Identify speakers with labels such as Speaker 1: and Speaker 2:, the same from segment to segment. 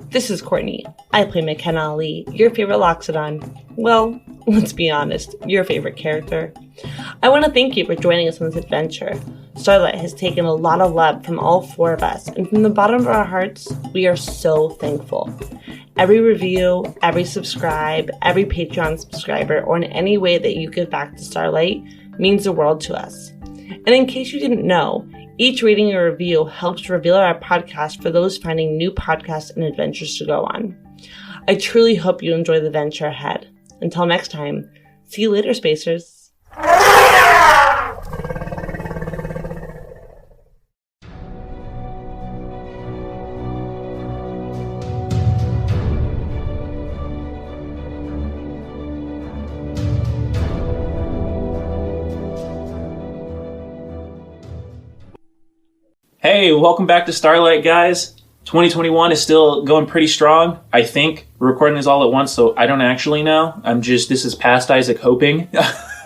Speaker 1: This is Courtney. I play Makena, your favorite Loxodon. Well, let's be honest, your favorite character. I want to thank you for joining us on this adventure. Starlight has taken a lot of love from all four of us, and from the bottom of our hearts, we are so thankful. Every review, every subscribe, every Patreon subscriber, or in any way that you give back to Starlight means the world to us. And in case you didn't know, each rating or review helps reveal our podcast for those finding new podcasts and adventures to go on. I truly hope you enjoy the venture ahead. Until next time, see you later, Spacers.
Speaker 2: Hey, welcome back to Starlight, guys. 2021 is still going pretty strong, I think. We're recording this all at once, so I don't actually know. This is past Isaac hoping.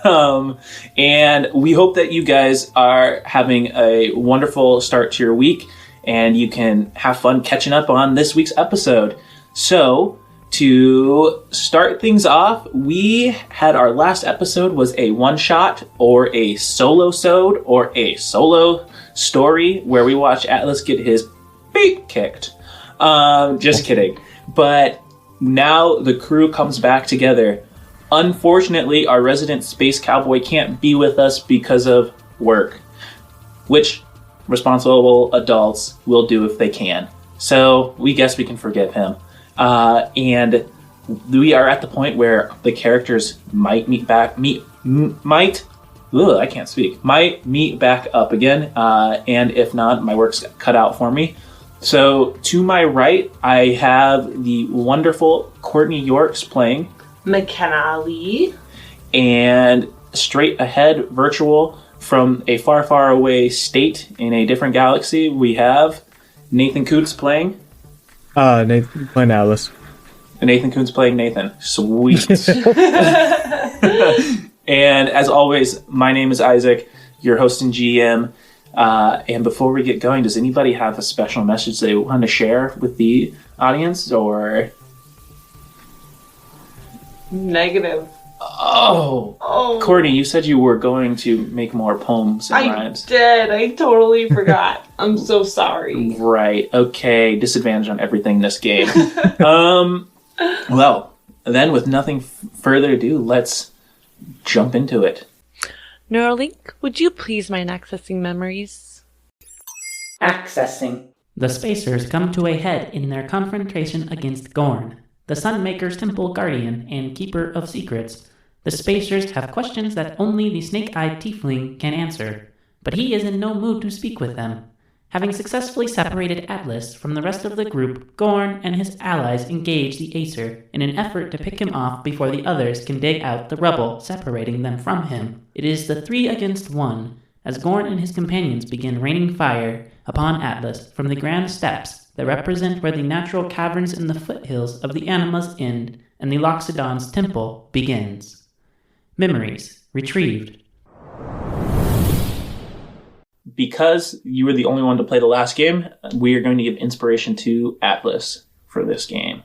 Speaker 2: And we hope that you guys are having a wonderful start to your week, and you can have fun catching up on this week's episode. So, to start things off, we had our last episode was a one-shot, or a solo-sode, or a solo story where we watch Atlas get his beak kicked. Just kidding. But now the crew comes back together. Unfortunately, our resident space cowboy can't be with us because of work, which responsible adults will do if they can. So we guess we can forgive him. And we are at the point where the characters might meet back up again, and if not, my work's cut out for me. So to my right, I have the wonderful Courtney Yorks playing
Speaker 1: Makena,
Speaker 2: and straight ahead, virtual from a far, far away state in a different galaxy, we have Nathan Coots playing.
Speaker 3: Nathan playing Atlas.
Speaker 2: Nathan Coots playing Nathan. Sweet. And as always, my name is Isaac, your host and GM. And before we get going, does anybody have a special message they want to share with the audience, or?
Speaker 1: Negative.
Speaker 2: Oh. Courtney, you said you were going to make more poems and rhymes.
Speaker 1: I did. I totally forgot. I'm so sorry.
Speaker 2: Right. Okay. Disadvantage on everything in this game. Well, then with nothing further ado, let's jump into it.
Speaker 1: Neuralink, would you please mind accessing memories?
Speaker 4: Accessing.
Speaker 5: The Spacers come to a head in their confrontation against Gorn, the Sunmaker's temple guardian and keeper of secrets. The Spacers have questions that only the snake-eyed tiefling can answer, but he is in no mood to speak with them. Having successfully separated Atlas from the rest of the group, Gorn and his allies engage the Acer in an effort to pick him off before the others can dig out the rubble separating them from him. It is the 3 against 1, as Gorn and his companions begin raining fire upon Atlas from the grand steps that represent where the natural caverns in the foothills of the Animas end and the Loxodon's temple begins. Memories retrieved.
Speaker 2: Because you were the only one to play the last game, we are going to give inspiration to Atlas for this game.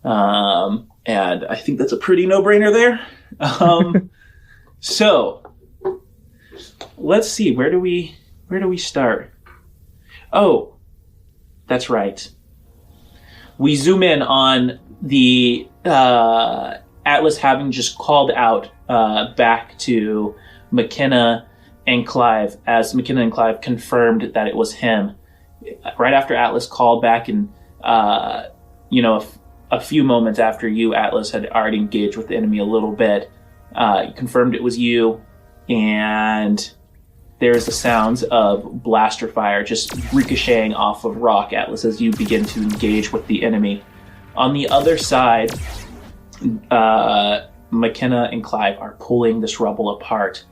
Speaker 2: And I think that's a pretty no-brainer there. So, let's see, where do we start? Oh, that's right. We zoom in on the Atlas having just called out back to Makena and Clive, as Makena and Clive confirmed that it was him. Right after Atlas called back, and a few moments after you, Atlas, had already engaged with the enemy a little bit, you confirmed it was you, and there's the sounds of blaster fire just ricocheting off of Rawk, Atlas, as you begin to engage with the enemy. On the other side, Makena and Clive are pulling this rubble apart.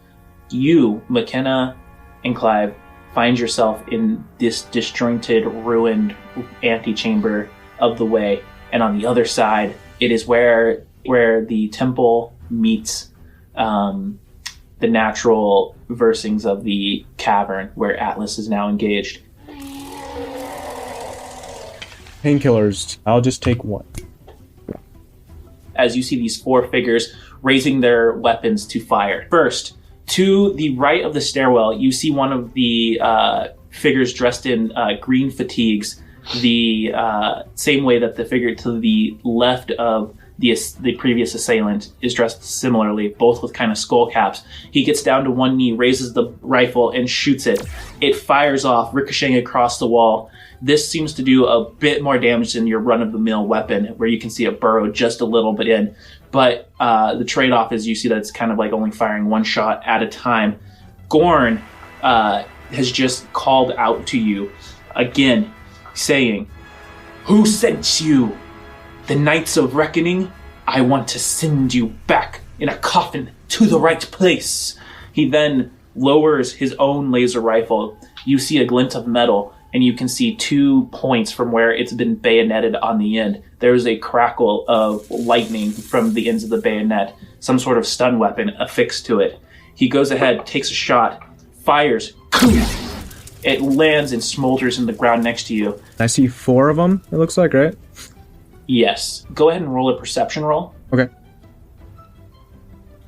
Speaker 2: You, Makena and Clive, find yourself in this disjointed, ruined antechamber of the way, and on the other side, it is where the temple meets the natural versing's of the cavern where Atlas is now engaged.
Speaker 3: Painkillers. I'll just take one.
Speaker 2: As you see these 4 figures raising their weapons to fire. First, to the right of the stairwell, you see one of the figures dressed in green fatigues, the same way that the figure to the left of the previous assailant is dressed similarly, both with kind of skull caps. He gets down to one knee, raises the rifle, and shoots it. It fires off, ricocheting across the wall. This seems to do a bit more damage than your run-of-the-mill weapon, where you can see it burrow just a little bit in. But the trade-off is you see that it's kind of like only firing one shot at a time. Gorn has just called out to you again, saying, "Who sent you? The Knights of Reckoning? I want to send you back in a coffin to the right place." He then lowers his own laser rifle. You see a glint of metal, and you can see 2 points from where it's been bayoneted on the end. There's a crackle of lightning from the ends of the bayonet, some sort of stun weapon affixed to it. He goes ahead, takes a shot, fires. It lands and smolders in the ground next to you.
Speaker 3: I see 4 of them, it looks like, right?
Speaker 2: Yes. Go ahead and roll a perception roll.
Speaker 3: Okay.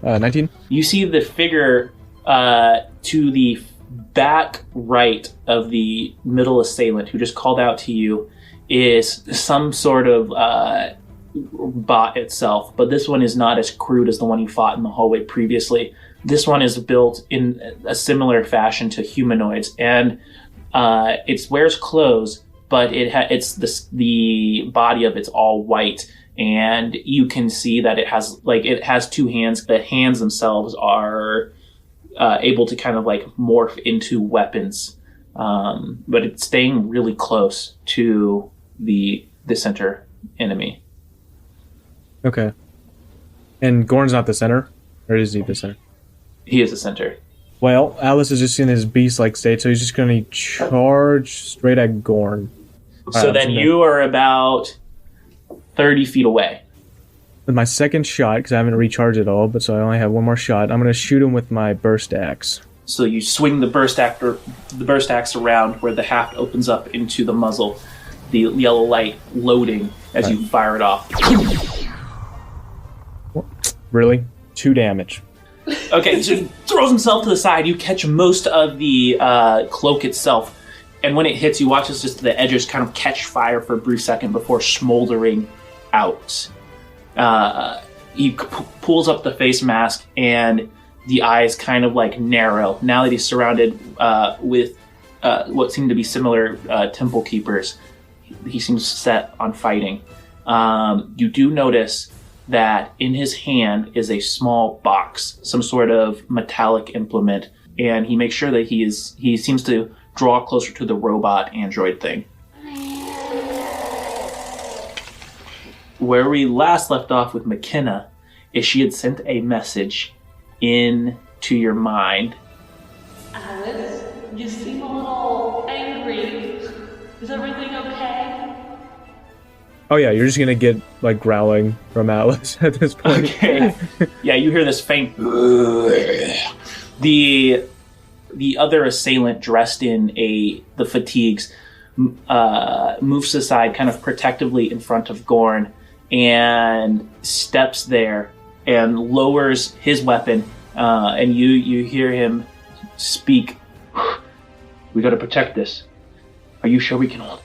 Speaker 3: 19?
Speaker 2: You see the figure to the back right of the middle assailant who just called out to you is some sort of bot itself, but this one is not as crude as the one you fought in the hallway previously. This one is built in a similar fashion to humanoids, and it wears clothes, but the body of it's all white, and you can see that it has 2 hands. The hands themselves are able to kind of like morph into weapons, but it's staying really close to the center enemy.
Speaker 3: Okay. And Gorn's not the center? Or is he the center?
Speaker 2: He is the center.
Speaker 3: Well, Atlas is just in his beast-like state, so he's just going to charge straight at Gorn.
Speaker 2: So then you are about 30 feet away.
Speaker 3: With my second shot, because I haven't recharged it all, but so I only have one more shot, I'm going to shoot him with my burst axe.
Speaker 2: So you swing the burst axe around where the haft opens up into the muzzle, the yellow light loading as you fire it off.
Speaker 3: Really? 2 damage.
Speaker 2: Okay, so he throws himself to the side. You catch most of the cloak itself, and when it hits, you watch as just the edges kind of catch fire for a brief second before smoldering out. He pulls up the face mask, and the eyes kind of like narrow. Now that he's surrounded with what seem to be similar temple keepers, he seems set on fighting. You do notice that in his hand is a small box, some sort of metallic implement, and he makes sure that he seems to draw closer to the robot android thing. Where we last left off with Makena is she had sent a message into your mind.
Speaker 1: Alice, you seem a little angry. Is everything okay?
Speaker 3: Oh yeah, you're just going to get like growling from Atlas at this point.
Speaker 2: Okay. Yeah, you hear this faint... The other assailant dressed in the fatigues moves aside kind of protectively in front of Gorn and steps there and lowers his weapon, and you hear him speak. "We gotta protect this. Are you sure we can hold?"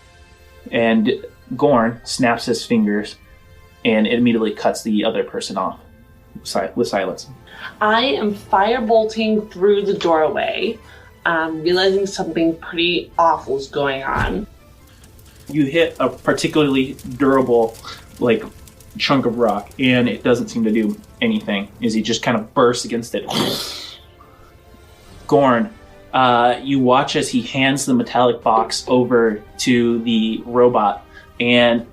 Speaker 2: And Gorn snaps his fingers and immediately cuts the other person off with silence.
Speaker 1: I am firebolting through the doorway, realizing something pretty awful is going on.
Speaker 2: You hit a particularly durable, like, chunk of rock, and it doesn't seem to do anything, as he just kind of bursts against it. Gorn, you watch as he hands the metallic box over to the robot, and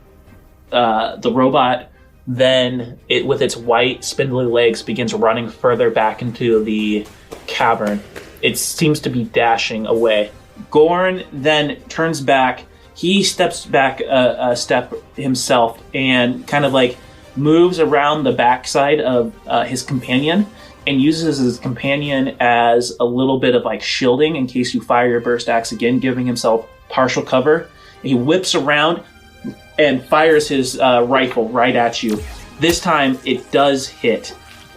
Speaker 2: the robot then, with its white, spindly legs, begins running further back into the cavern. It seems to be dashing away. Gorn then turns back. He steps back a step himself and kind of like moves around the backside of his companion and uses his companion as a little bit of like shielding in case you fire your burst axe again, giving himself partial cover. And he whips around, and fires his rifle right at you. This time, it does hit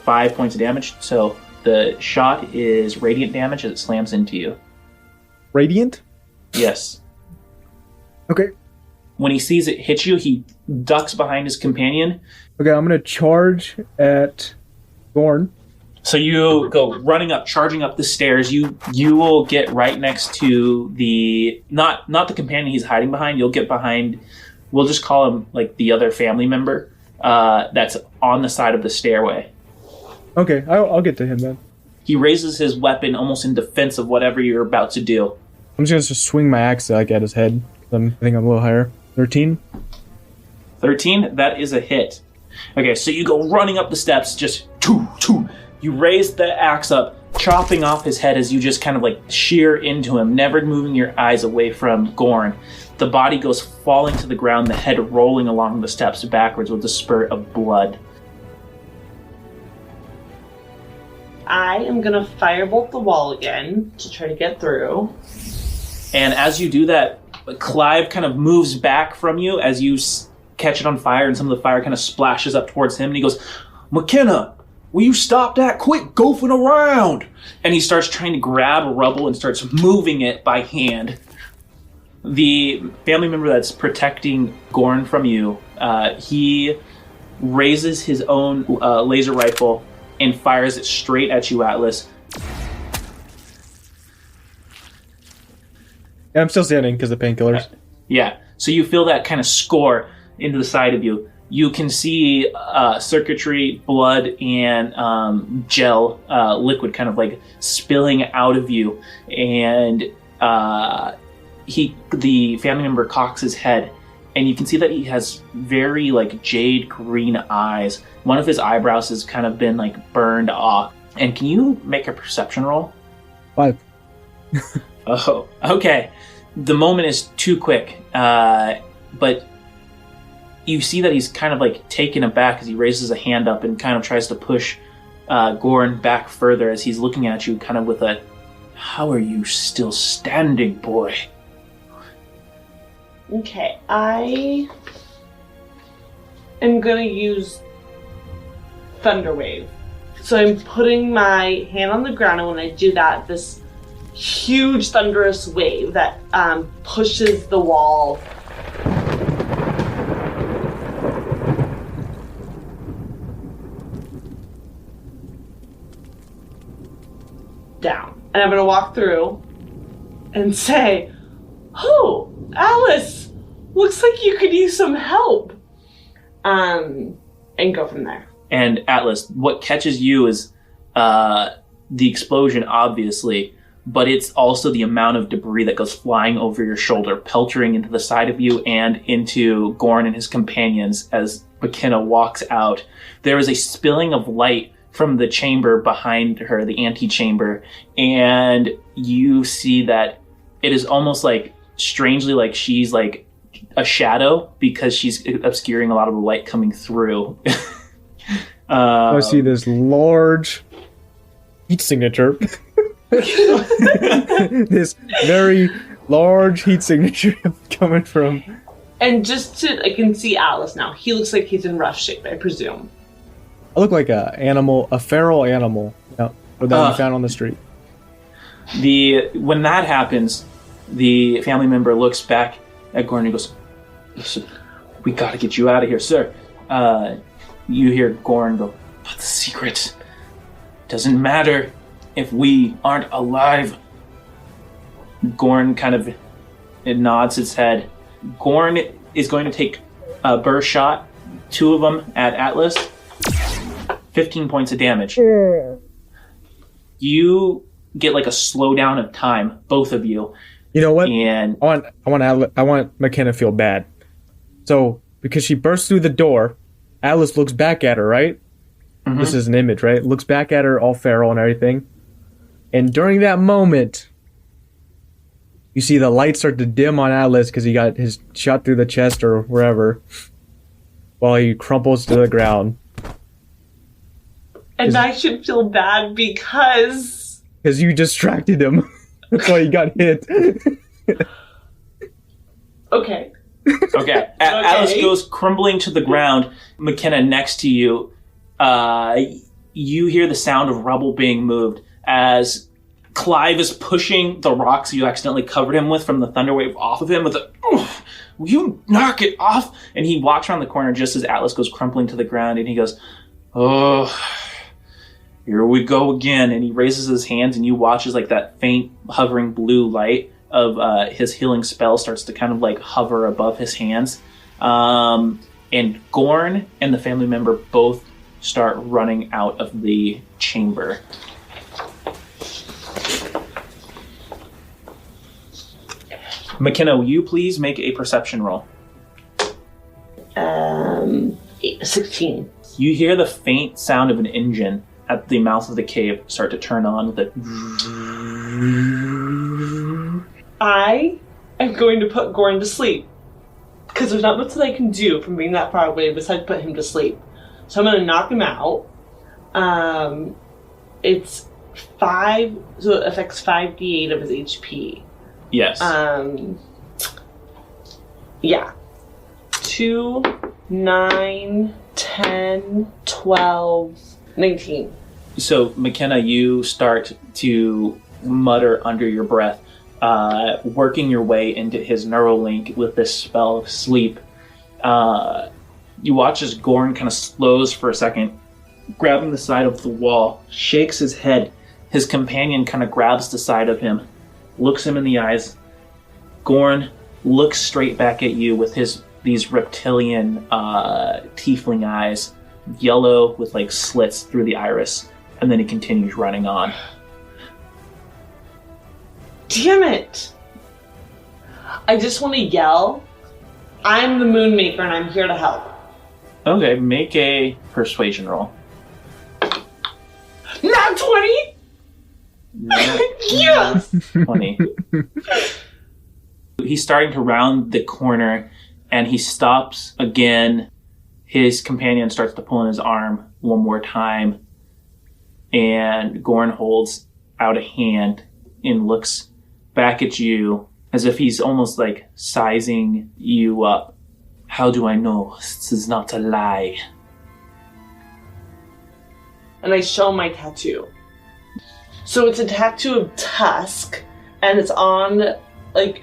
Speaker 2: 5 points of damage, so the shot is radiant damage as it slams into you.
Speaker 3: Radiant?
Speaker 2: Yes.
Speaker 3: Okay.
Speaker 2: When he sees it hit you, he ducks behind his companion.
Speaker 3: Okay, I'm going to charge at Gorn.
Speaker 2: So you go running up, charging up the stairs. You will get right next to the not the companion he's hiding behind. You'll get behind. We'll just call him like the other family member that's on the side of the stairway.
Speaker 3: Okay, I'll get to him then.
Speaker 2: He raises his weapon almost in defense of whatever you're about to do.
Speaker 3: I'm just going to swing my axe like at his head. I think I'm a little higher. 13.
Speaker 2: 13. That is a hit. Okay, so you go running up the steps, just two. You raise the axe up, chopping off his head as you just kind of like shear into him, never moving your eyes away from Gorn. The body goes falling to the ground, the head rolling along the steps backwards with a spurt of blood.
Speaker 1: I am going to firebolt the wall again to try to get through.
Speaker 2: And as you do that, Clive kind of moves back from you as you catch it on fire, and some of the fire kind of splashes up towards him, and he goes, "McKenna, will you stop that? Quit goofing around!" And he starts trying to grab rubble and starts moving it by hand. The family member that's protecting Gorn from you, he raises his own laser rifle and fires it straight at you, Atlas.
Speaker 3: Yeah, I'm still standing because of painkillers.
Speaker 2: Yeah, so you feel that kind of score into the side of you. You can see circuitry, blood, and gel, liquid kind of like spilling out of you. And the family member cocks his head, and you can see that he has very like jade green eyes. One of his eyebrows has kind of been like burned off. And can you make a perception roll?
Speaker 3: 5.
Speaker 2: Oh, okay. The moment is too quick, but you see that he's kind of like taken aback as he raises a hand up and kind of tries to push Gorn back further as he's looking at you kind of with a, "How are you still standing, boy?"
Speaker 1: Okay, I am going to use Thunder Wave. So I'm putting my hand on the ground, and when I do that, this huge thunderous wave that pushes the wall down. And I'm going to walk through and say, "Oh, Alice, looks like you could use some help." And go from there.
Speaker 2: And Atlas, what catches you is the explosion, obviously, but it's also the amount of debris that goes flying over your shoulder, peltering into the side of you and into Gorn and his companions as McKenna walks out. There is a spilling of light from the chamber behind her, the antechamber, and you see that it is almost like, strangely, like she's like a shadow because she's obscuring a lot of the light coming through.
Speaker 3: I see this large heat signature. This very large heat signature coming from.
Speaker 1: And I can see Alice now. He looks like he's in rough shape, I presume.
Speaker 3: I look like a feral animal. Yeah, that you found on the street.
Speaker 2: When that happens, the family member looks back at Gorn and goes, "Listen, we gotta get you out of here, sir." You hear Gorn go, "But the secret doesn't matter if we aren't alive." Gorn kind of nods his head. Gorn is going to take a burst shot, 2 of them at Atlas. 15 points of damage. You get like a slowdown of time, both of you.
Speaker 3: You know what?
Speaker 2: And
Speaker 3: I want McKenna to feel bad. So because she bursts through the door, Atlas looks back at her, right? Mm-hmm. This is an image, right? Looks back at her, all feral and everything. And during that moment, you see the light start to dim on Atlas because he got his shot through the chest or wherever, while he crumples to the ground.
Speaker 1: And I should feel bad because
Speaker 3: you distracted him. That's why he got hit.
Speaker 1: Okay.
Speaker 2: Okay. Atlas goes crumbling to the ground. McKenna, next to you, you hear the sound of rubble being moved as Clive is pushing the rocks you accidentally covered him with from the thunderwave off of him with a, will you knock it off? And he walks around the corner just as Atlas goes crumpling to the ground, and he goes, oh, here we go again. And he raises his hands, and you watch as like that faint hovering blue light of his healing spell starts to kind of like hover above his hands. And Gorn and the family member both start running out of the chamber. McKenna, will you please make a perception roll?
Speaker 1: 16.
Speaker 2: You hear the faint sound of an engine at the mouth of the cave start to turn on with a...
Speaker 1: I am going to put Gorn to sleep. Because there's not much that I can do from being that far away besides put him to sleep. So I'm going to knock him out. It's 5, so it affects 5d8 of his HP.
Speaker 2: Yes.
Speaker 1: Yeah. 2, 9, 10, 12, 19.
Speaker 2: So, McKenna, you start to mutter under your breath, working your way into his Neuralink with this spell of sleep. You watch as Gorn kind of slows for a second, grabbing the side of the wall, shakes his head. His companion kind of grabs the side of him, looks him in the eyes. Gorn looks straight back at you with these reptilian tiefling eyes, yellow with like slits through the iris, and then he continues running on.
Speaker 1: Damn it! I just want to yell, I'm the Moonmaker and I'm here to help.
Speaker 2: Okay, make a persuasion roll.
Speaker 1: Not 20? Yes!
Speaker 2: 20. He's starting to round the corner, and he stops again. His companion starts to pull on his arm one more time, and Gorn holds out a hand and looks back at you as if he's almost like sizing you up. How do I know this is not a lie?
Speaker 1: And I show my tattoo. So it's a tattoo of Tusk, and it's on my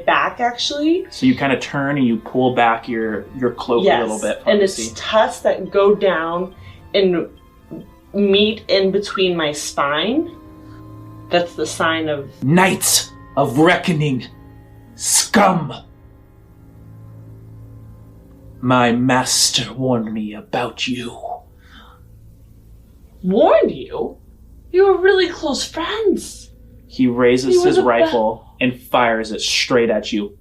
Speaker 1: back actually.
Speaker 2: So you kind of turn and you pull back your cloak a little bit.
Speaker 1: And it's tusks that go down and meet in between my spine. That's the sign of
Speaker 2: Knights of Reckoning, scum. My master warned me about you.
Speaker 1: Warned you? You were really close friends.
Speaker 2: He raises his rifle and fires it straight at you.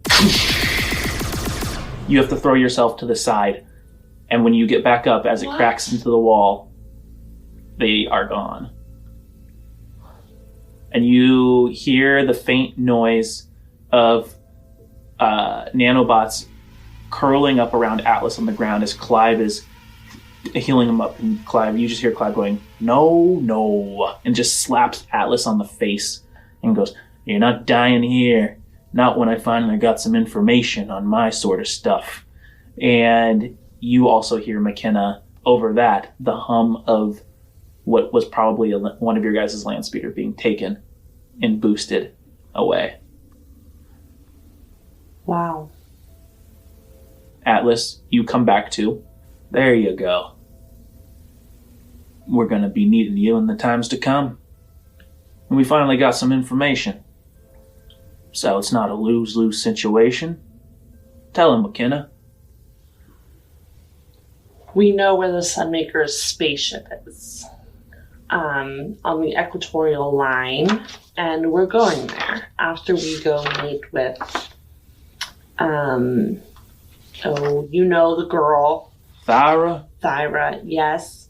Speaker 2: You have to throw yourself to the side, and when you get back up as it cracks into the wall, they are gone. And you hear the faint noise of nanobots curling up around Atlas on the ground as Clive is healing him up. And Clive, you just hear Clive going, no, no, and just slaps Atlas on the face and goes, you're not dying here. Not when I finally got some information on my sort of stuff. And you also hear McKenna over that, the hum of what was probably one of your guys' land speeder being taken and boosted away.
Speaker 1: Wow.
Speaker 2: Atlas, you come back to. There you go. We're going to be needing you in the times to come. And we finally got some information. So it's not a lose-lose situation. Tell him, McKenna.
Speaker 1: We know where the Sunmaker's spaceship is. On the equatorial line. And we're going there after we go meet with... you know the girl. Thyra, yes.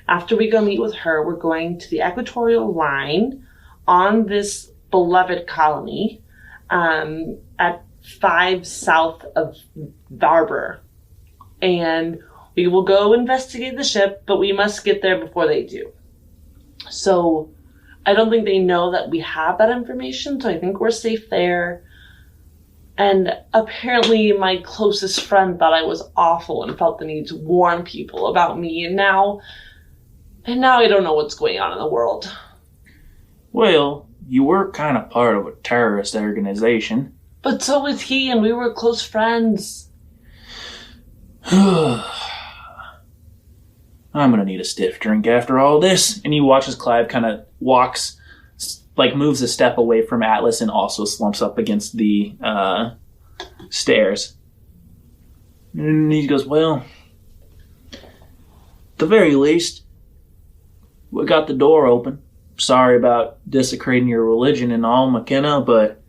Speaker 1: After we go meet with her, we're going to the equatorial line on this beloved colony at 5 south of Barber. And we will go investigate the ship, but we must get there before they do. So I don't think they know that we have that information, so I think we're safe there. And apparently my closest friend thought I was awful and felt the need to warn people about me. And now I don't know what's going on in the world.
Speaker 2: Well, you were kind of part of a terrorist organization.
Speaker 1: But so was he, and we were close friends.
Speaker 2: I'm gonna need a stiff drink after all this. And you watch as Clive kind of walks, like moves a step away from Atlas and also slumps up against the stairs. And he goes, well, at the very least, we got the door open. Sorry about desecrating your religion and all, Makena, but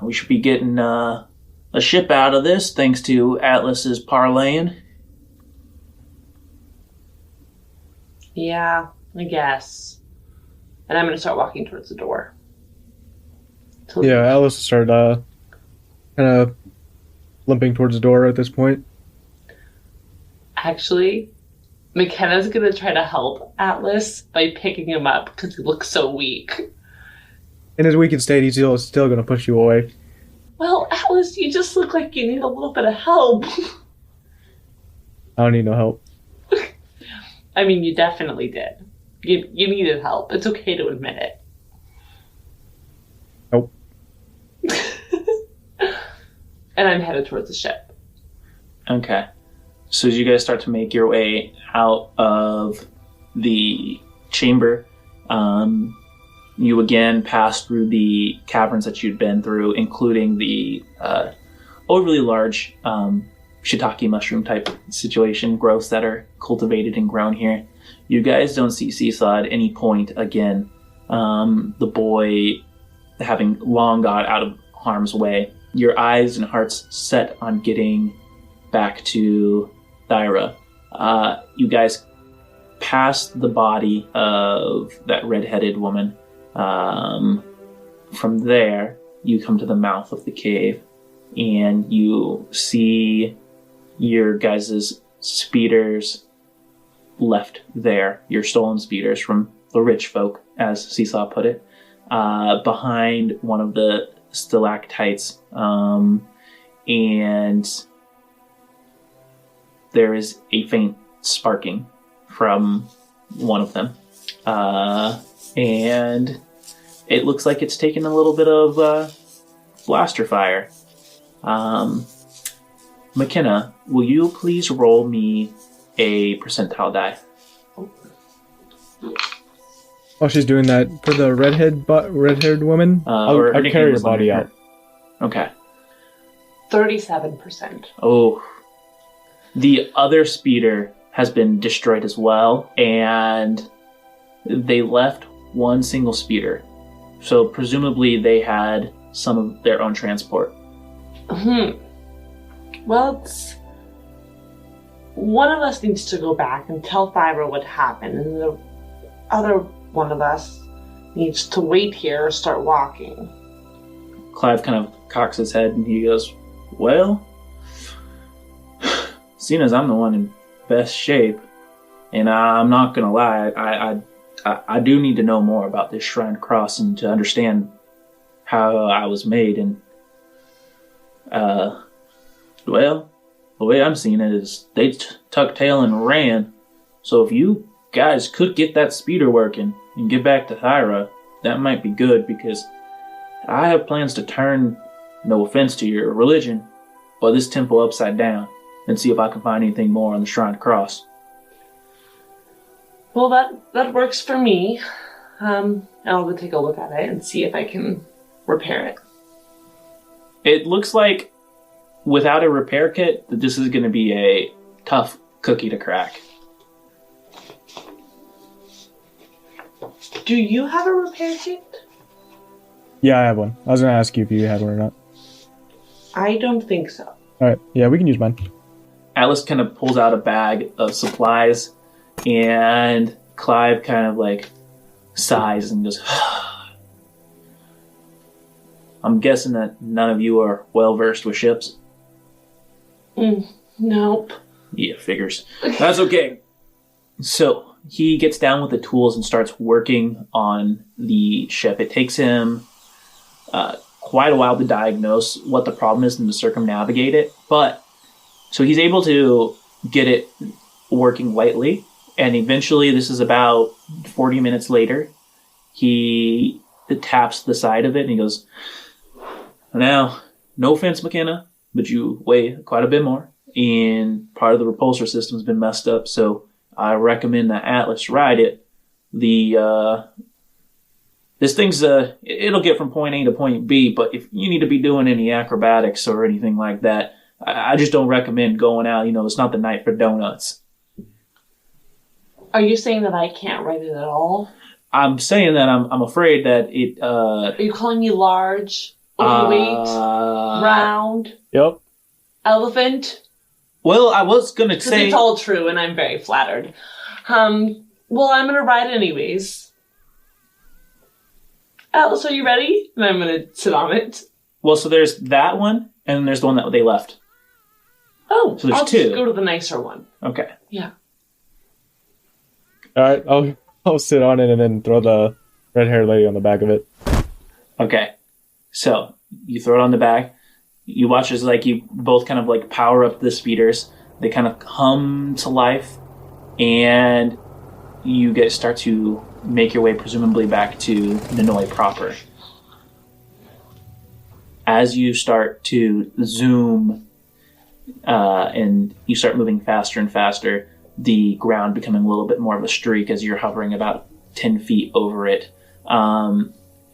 Speaker 2: we should be getting a ship out of this thanks to Atlas's parlaying.
Speaker 1: Yeah, I guess. And I'm going to start walking towards the door.
Speaker 3: Yeah, Alice started kind of limping towards the door at this point.
Speaker 1: Actually, McKenna's going to try to help Atlas by picking him up because he looks so weak.
Speaker 3: In his weakened state, he's still going to push you away.
Speaker 1: Well, Atlas, you just look like you need a little bit of help.
Speaker 3: I don't need no help.
Speaker 1: I mean, you definitely did. You needed help. It's okay to admit it.
Speaker 3: Nope.
Speaker 1: And I'm headed towards the ship.
Speaker 2: Okay. So as you guys start to make your way out of the chamber, you again pass through the caverns that you'd been through, including the overly large shiitake mushroom type situation, growths that are cultivated and grown here. You guys don't see Seesaw at any point again. The boy having long got out of harm's way. Your eyes and hearts set on getting back to Thyra. You guys pass the body of that red-headed woman. From there, you come to the mouth of the cave, and you see your guys' speeders left there, your stolen speeders from the rich folk, as Seesaw put it, behind one of the stalactites, and there is a faint sparking from one of them, and it looks like it's taken a little bit of blaster fire. McKenna, will you please roll me a percentile die?
Speaker 3: Oh, she's doing that for the red-haired woman? I'll carry her body out.
Speaker 2: Okay.
Speaker 1: 37%.
Speaker 2: Oh. The other speeder has been destroyed as well, and they left one single speeder. So presumably they had some of their own transport.
Speaker 1: Well, one of us needs to go back and tell Thyra what happened, and the other one of us needs to wait here or start walking.
Speaker 2: Clive kind of cocks his head and he goes, well, seeing as I'm the one in best shape, and I'm not gonna lie, I do need to know more about this Shrine Cross and to understand how I was made, and well, the way I'm seeing it is they tucked tail and ran. So if you guys could get that speeder working and get back to Thyra, that might be good, because I have plans to turn, no offense to your religion, but this temple upside down and see if I can find anything more on the Shrine Cross.
Speaker 1: Well, that works for me. I'll go take a look at it and see if I can repair it.
Speaker 2: It looks like without a repair kit, that this is going to be a tough cookie to crack.
Speaker 1: Do you have a repair kit?
Speaker 3: Yeah, I have one. I was going to ask you if you had one or not.
Speaker 1: I don't think so.
Speaker 3: Alright, yeah, we can use mine.
Speaker 2: Atlas kind of pulls out a bag of supplies, and Clive kind of like sighs and goes, I'm guessing that none of you are well versed with ships.
Speaker 1: Nope.
Speaker 2: Yeah, figures. That's okay. So he gets down with the tools and starts working on the ship. It takes him quite a while to diagnose what the problem is and to circumnavigate it. But so he's able to get it working lightly. And eventually, this is about 40 minutes later, he taps the side of it and he goes, "Now, no offense, Makena, but you weigh quite a bit more. And part of the repulsor system's been messed up, so I recommend that Atlas ride it. This thing's, it'll get from point A to point B, but if you need to be doing any acrobatics or anything like that, I just don't recommend going out. It's not the night for donuts."
Speaker 1: Are you saying that I can't ride it at all?
Speaker 2: I'm saying that I'm afraid that it,
Speaker 1: Are you calling me large, overweight, round,
Speaker 3: Yep.
Speaker 1: elephant?
Speaker 2: Well, I was going to
Speaker 1: Because
Speaker 2: say...
Speaker 1: it's all true, and I'm very flattered. Well, I'm going to ride anyways. Alice, are you ready? And I'm going to sit on it.
Speaker 2: Well, so there's that one, and then there's the one that they left.
Speaker 1: Oh,
Speaker 2: So there's
Speaker 1: I'll
Speaker 2: two.
Speaker 1: just go to the nicer one.
Speaker 2: Okay.
Speaker 1: Yeah.
Speaker 3: All right, I'll sit on it and then throw the red-haired lady on the back of it.
Speaker 2: Okay. So you throw it on the back. You watch as you both kind of power up the speeders. They kind of come to life, and you start to make your way presumably back to Ninoy proper. As you start to zoom, and you start moving faster and faster, the ground becoming a little bit more of a streak as you're hovering about 10 feet over it.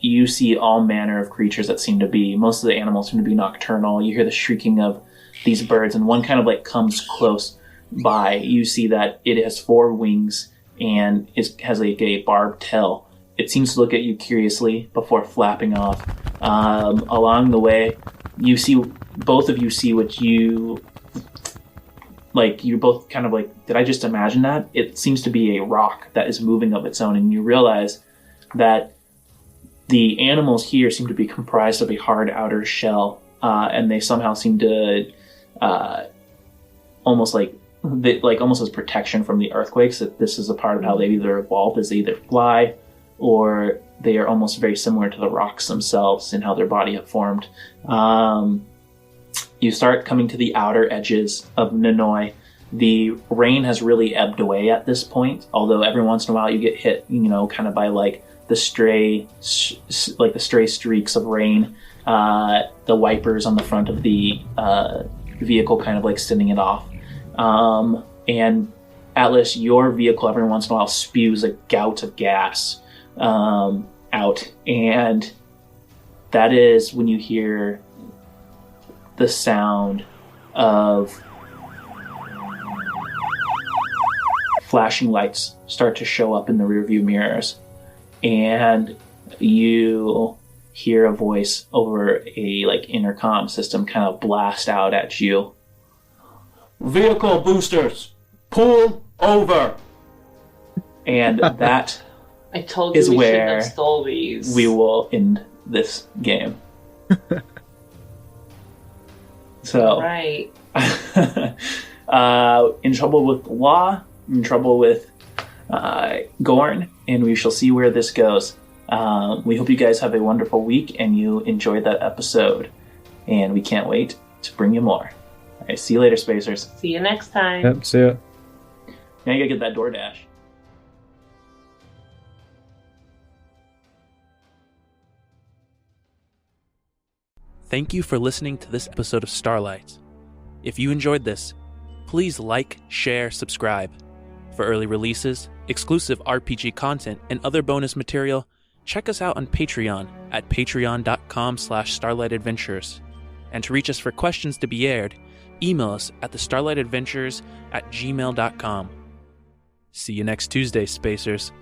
Speaker 2: You see all manner of creatures that seem to be, most of the animals seem to be nocturnal. You hear the shrieking of these birds, and one kind of comes close by. You see that it has 4 wings and it has a barbed tail. It seems to look at you curiously before flapping off. Along the way, both of you see what you... you're both kind of did I just imagine that? It seems to be a rock that is moving of its own, and you realize that the animals here seem to be comprised of a hard outer shell, and they somehow seem to almost almost as protection from the earthquakes, that this is a part of how they've either evolved, as they either fly or they are almost very similar to the rocks themselves in how their body have formed. You start coming to the outer edges of Ninoy. The rain has really ebbed away at this point, although every once in a while you get hit, kind of by the stray streaks of rain. The wipers on the front of the vehicle kind of sending it off. And Atlas, your vehicle every once in a while spews a gout of gas out, and that is when you hear the sound of flashing lights start to show up in the rearview mirrors, and you hear a voice over a intercom system kind of blast out at you. "Vehicle boosters, pull over!" And that
Speaker 1: I told you
Speaker 2: is
Speaker 1: we shouldn't
Speaker 2: where
Speaker 1: have stole these.
Speaker 2: we will end this game. So,
Speaker 1: Right.
Speaker 2: in trouble with the law, in trouble with Gorn, and we shall see where this goes. We hope you guys have a wonderful week and you enjoyed that episode, and we can't wait to bring you more. All right, see you later, Spacers.
Speaker 1: See you next time.
Speaker 3: Yep, see ya.
Speaker 2: Now you gotta get that DoorDash.
Speaker 4: Thank you for listening to this episode of Starlight. If you enjoyed this, please like, share, subscribe. For early releases, exclusive RPG content, and other bonus material, check us out on Patreon at patreon.com/starlightadventures. And to reach us for questions to be aired, email us at thestarlightadventures@gmail.com. See you next Tuesday, Spacers.